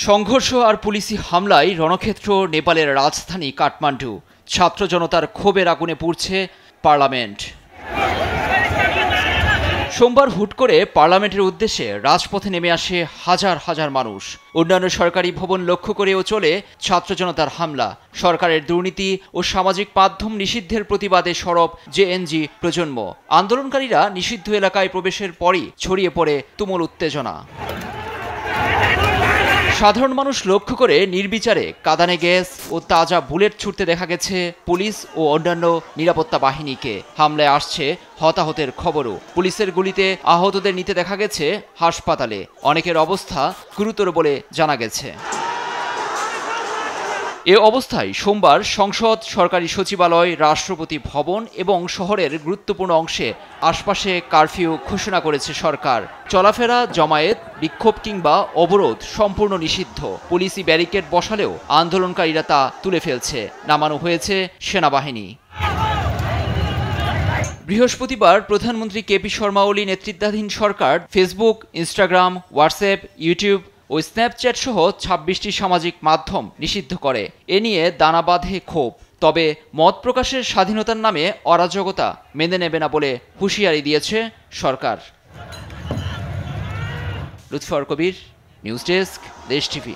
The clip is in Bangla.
সংঘর্ষ আর পুলিশি হামলায় রণক্ষেত্র নেপালের রাজধানী কাঠমান্ডু। ছাত্র জনতার ক্ষোভের আগুনে পুড়ছে পার্লামেন্ট। সোমবার হুট করে পার্লামেন্টের উদ্দেশ্যে রাজপথে নেমে আসে হাজার হাজার মানুষ। অন্যান্য সরকারি ভবন লক্ষ্য করেও চলে ছাত্র জনতার হামলা। সরকারের দুর্নীতি ও সামাজিক মাধ্যম নিষিদ্ধের প্রতিবাদে সরব জেএনজি প্রজন্ম। আন্দোলনকারীরা নিষিদ্ধ এলাকায় প্রবেশের পরই ছড়িয়ে পড়ে তুমুল উত্তেজনা। সাধারণ মানুষ লক্ষ্য করে নির্বিচারে কাঁদানে গ্যাস ও তাজা বুলেট ছুটতে দেখা গেছে পুলিশ ও অন্যান্য নিরাপত্তা বাহিনীকে। হামলায় আসছে হতাহতের খবরও। পুলিশের গুলিতে আহতদের নিতে দেখা গেছে হাসপাতালে। অনেকের অবস্থা গুরুতর বলে জানা গেছে। এ অবস্থায় সোমবার সংসদ, সরকারি সচিবালয়, রাষ্ট্রপতি ভবন এবং শহরের গুরুত্বপূর্ণ অংশে আশপাশে কারফিউ ঘোষণা করেছে সরকার। চলাফেরা, জমায়েত, বিক্ষোভ কিংবা অবরোধ সম্পূর্ণ নিষিদ্ধ। পুলিশি ব্যারিকেড বসালেও আন্দোলনকারীরা তা তুলে ফেলছে। নামানো হয়েছে সেনাবাহিনী। বৃহস্পতিবার প্রধানমন্ত্রী কেপি শর্মা ওলি নেতৃত্বাধীন সরকার ফেসবুক, ইনস্টাগ্রাম, হোয়াটসঅ্যাপ, ইউটিউব ও স্ন্যাপচ্যাট সহ ২৬টি সামাজিক মাধ্যম নিষিদ্ধ করে। এ নিয়ে দানা বাঁধে ক্ষোভ। তবে মত প্রকাশের স্বাধীনতার নামে অরাজকতা মেনে নেবে না বলে হুঁশিয়ারি দিয়েছে সরকার। লুৎফর কবির, নিউজ ডেস্ক, দেশ টিভি।